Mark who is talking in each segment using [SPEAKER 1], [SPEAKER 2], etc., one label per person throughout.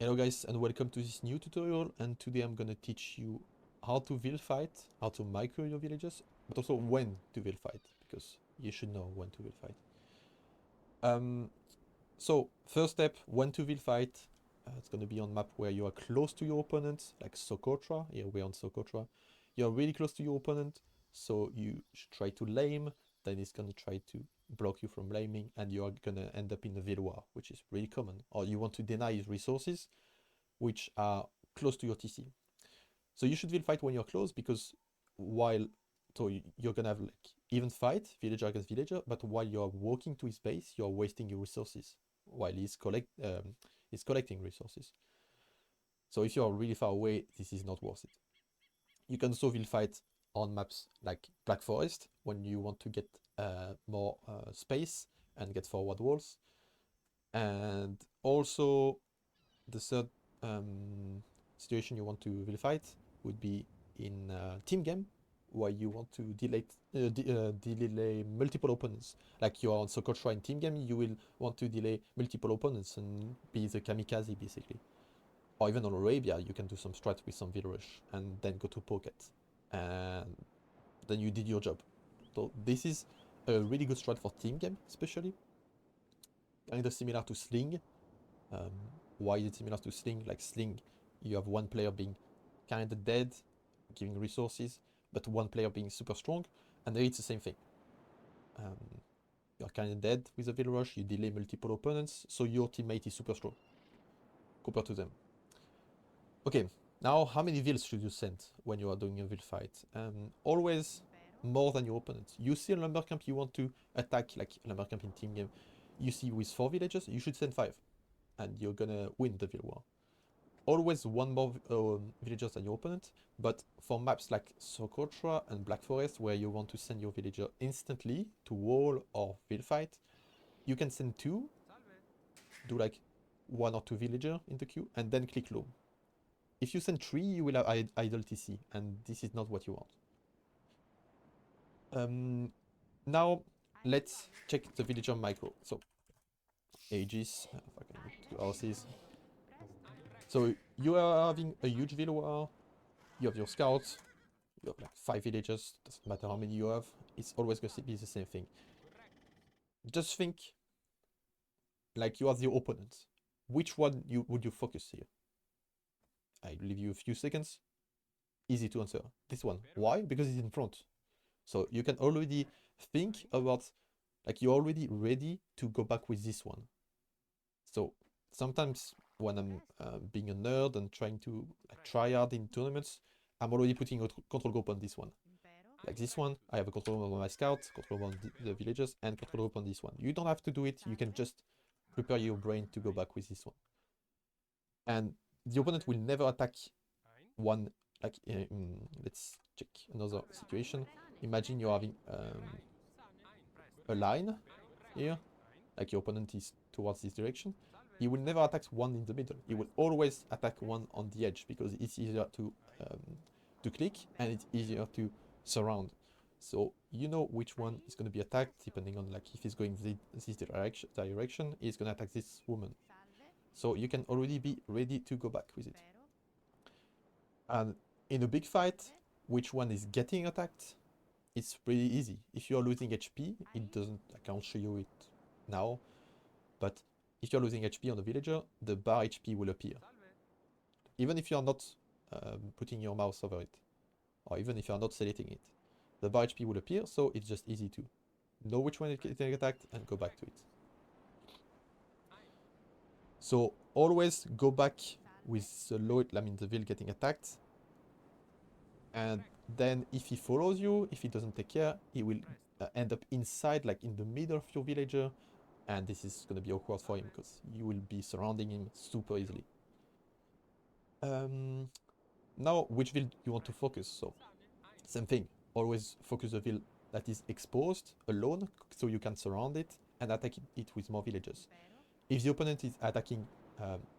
[SPEAKER 1] Hello guys and welcome to this new tutorial, and today I'm gonna teach you how to Vill fight, how to micro your villagers, but also when to Vill fight, because you should know when to Vill fight. So first step, when to Vill fight, it's gonna be on map where you are close to your opponent, like Socotra. Here we're on Socotra. You're really close to your opponent, so you should try to lame, then it's gonna try to block you from laming, and you are gonna end up in a Vill war, which is really common. Or you want to deny his resources, which are close to your TC. So you should Vill fight when you're close, because while you're gonna have like even fight, villager against villager, but while you're walking to his base, you're wasting your resources while he's collecting resources. So if you're really far away, this is not worth it. You can also Vill fight on maps like Black Forest when you want to get more space and get forward walls. And also the third situation you want to Vill fight would be in team game, where you want to delay multiple opponents. Like you're on Socotra in team game, you will want to delay multiple opponents and be the kamikaze basically. Or even on Arabia, you can do some strat with some Vill rush and then go to pocket, and then you did your job. So this is a really good strat for team game, especially. Kind of similar to Sling. Why is it similar to Sling? Like Sling, you have one player being kind of dead, giving resources, but one player being super strong, and there it's the same thing. You're kind of dead with a Vill rush, you delay multiple opponents, so your teammate is super strong compared to them. Okay, now how many Vills should you send when you are doing a Vill fight? Always more than your opponent. You see a lumber camp you want to attack, like lumber camp in team game, you see with 4 villagers, you should send 5, and you're gonna win the Vill war. Always one more villagers than your opponent, but for maps like Socotra and Black Forest, where you want to send your villager instantly to wall or Vill fight, you can send 2, do like 1 or 2 villager in the queue, and then click low. If you send 3, you will have idle TC, and this is not what you want. Now, let's check the villager micro. So, Aegis, if I can do houses. So, you are having a huge Vill war, you have your scouts, you have like 5 villagers, doesn't matter how many you have, it's always going to be the same thing. Just think like you are the opponent. Which one would you focus here? I leave you a few seconds. Easy to answer. This one. Why? Because it's in front. So you can already think about, like you're already ready to go back with this one. So sometimes when I'm being a nerd and trying to like, try hard in tournaments, I'm already putting a control group on this one. Like this one, I have a control group on my scouts, control group on the villagers, and control group on this one. You don't have to do it, you can just prepare your brain to go back with this one. And the opponent will never attack one, like, let's check another situation. Imagine you're having a line here, like your opponent is towards this direction. He will never attack one in the middle. He will always attack one on the edge, because it's easier to click and it's easier to surround. So you know which one is going to be attacked, depending on like if he's going this direction, he's going to attack this woman. So you can already be ready to go back with it. And in a big fight, which one is getting attacked? It's pretty easy. If you're losing HP, it doesn't, I can't show you it now, but if you're losing HP on a villager, the bar HP will appear. Even if you're not putting your mouse over it, or even if you're not selecting it, the bar HP will appear, so it's just easy to know which one is getting attacked and go back to it. So always go back with the low, I mean the Vill getting attacked, and then if he follows you, if he doesn't take care, he will end up inside, like in the middle of your villager, and this is going to be awkward for him because you will be surrounding him super easily. Now, which Vill you want to focus? So, same thing. Always focus the Vill that is exposed alone, so you can surround it and attack it with more villagers. If the opponent is attacking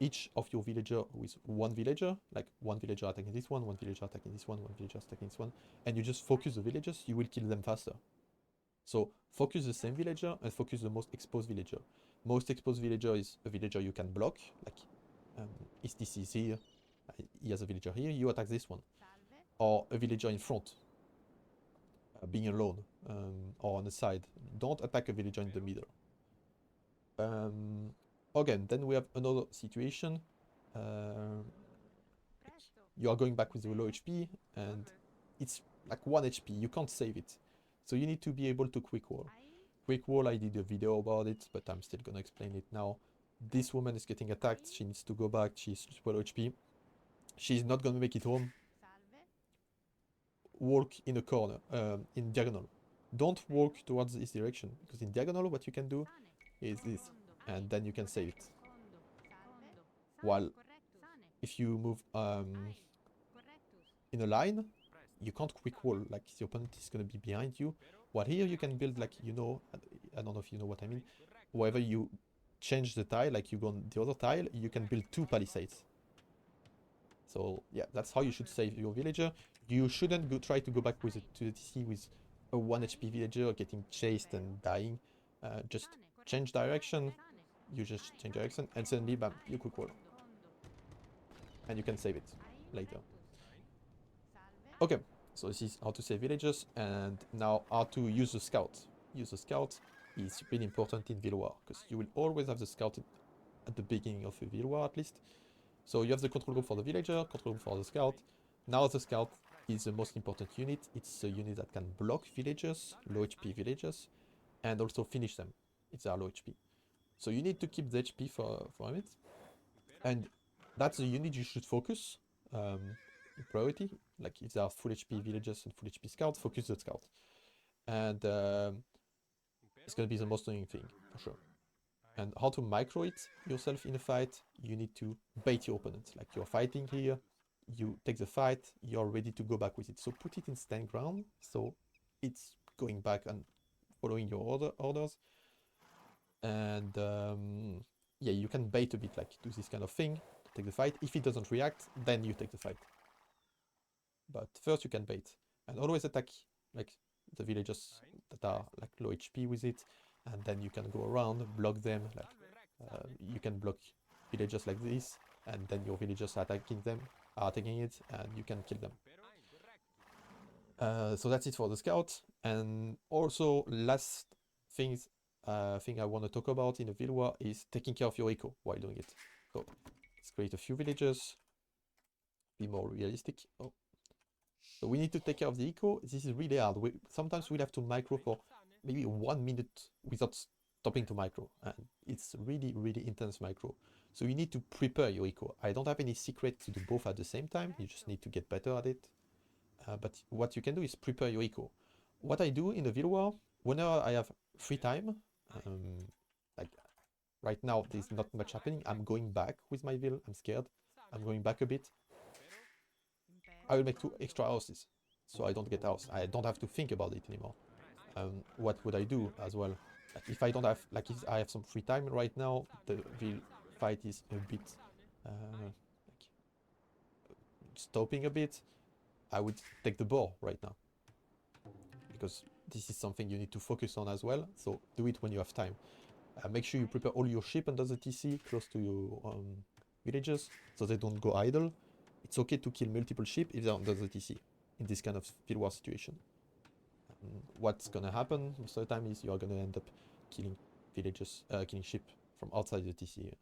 [SPEAKER 1] each of your villager with one villager, like one villager attacking this one villager attacking this one villager attacking this one, and you just focus the villagers, you will kill them faster. So focus the same villager and focus the most exposed villager. Most exposed villager is a villager you can block, like his TC is here, he has a villager here, you attack this one. Or a villager in front, being alone, or on the side. Don't attack a villager in the middle. Again, then we have another situation. You are going back with a low HP, and it's like 1 HP, you can't save it. So you need to be able to quick wall. Quick wall, I did a video about it, but I'm still gonna explain it now. This woman is getting attacked, she needs to go back, she's super low HP. She's not gonna make it home. Walk in a corner, in diagonal. Don't walk towards this direction, because in diagonal what you can do is this, and then you can save it. While if you move in a line, you can't quick wall, like the opponent is gonna be behind you. While here you can build, like, you know, I don't know if you know what I mean. Wherever you change the tile, like you go on the other tile, you can build 2 palisades. So yeah, that's how you should save your villager. You shouldn't try to go back to the TC with a 1 HP villager getting chased and dying. Just change direction, you just change direction, and suddenly, bam, you quick wall. And you can save it later. Okay, so this is how to save villagers, and now how to use the scout. Use the scout is really important in Vill War, because you will always have the scout at the beginning of a Vill War at least. So you have the control group for the villager, control group for the scout. Now the scout is the most important unit. It's a unit that can block villagers, low HP villagers, and also finish them if they are low HP. So you need to keep the HP for a minute. And that's the unit you should focus in priority. Like if there are full HP villagers and full HP scouts, focus the scout. And it's gonna be the most annoying thing, for sure. And how to micro it yourself in a fight, you need to bait your opponent. Like you're fighting here, you take the fight, you're ready to go back with it. So put it in stand ground, so it's going back and following your orders. And yeah, you can bait a bit, like do this kind of thing, take the fight. If it doesn't react, then you take the fight. But first you can bait. And always attack like the villagers that are like low HP with it. And then you can go around, block them, like you can block villagers like this, and then your villagers are attacking it, and you can kill them. So that's it for the scout. And also last thing I want to talk about in a Vill War is taking care of your eco while doing it. So let's create a few villagers, be more realistic. Oh. So we need to take care of the eco. This is really hard. Sometimes we'll have to micro for maybe 1 minute without stopping to micro, and it's really, really intense micro. So you need to prepare your eco. I don't have any secret to do both at the same time. You just need to get better at it. But what you can do is prepare your eco. What I do in the Vill War, whenever I have free time, like right now there's not much happening, I'm going back with my Vill. I'm scared. I'm going back a bit. I will make 2 extra houses, so I don't get house. I don't have to think about it anymore. What would I do as well? Like if I don't have, like if I have some free time right now, the Vill fight is a bit like stopping a bit. I would take the boar right now, because this is something you need to focus on as well. So do it when you have time. Make sure you prepare all your ship under the TC close to your villages, so they don't go idle. It's okay to kill multiple ship if they're under the TC in this kind of Vill War situation. What's gonna happen most of the time is you're gonna end up killing villages, killing ship from outside the TC.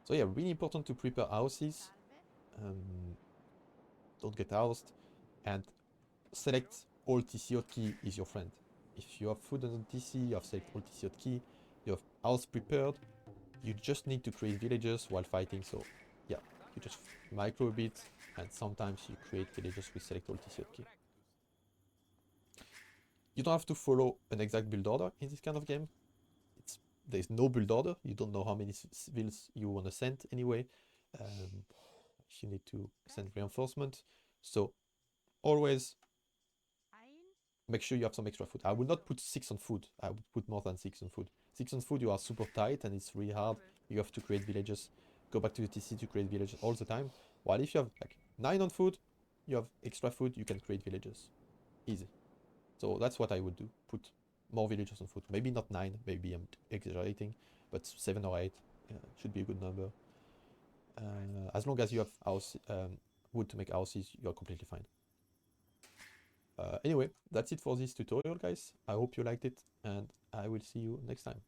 [SPEAKER 1] So yeah, really important to prepare houses. Don't get housed, and select all TC hotkey is your friend. If you have food on the TC, you have select all TC hotkey, you have house prepared. You just need to create villages while fighting. So yeah, you just micro a bit, and sometimes you create villages with select all TC hotkey. You don't have to follow an exact build order in this kind of game. There's no build order. You don't know how many vills you want to send anyway. You need to send reinforcement. So always make sure you have some extra food. I would not put 6 on food. I would put more than 6 on food. 6 on food, you are super tight and it's really hard. You have to create villages. Go back to the TC to create villages all the time. While if you have like 9 on food, you have extra food, you can create villages. Easy. So that's what I would do. Put more villagers on foot. Maybe not 9, maybe I'm exaggerating, but 7 or 8 should be a good number. As long as you have house, wood to make houses, you're completely fine. Anyway, that's it for this tutorial, guys. I hope you liked it, and I will see you next time.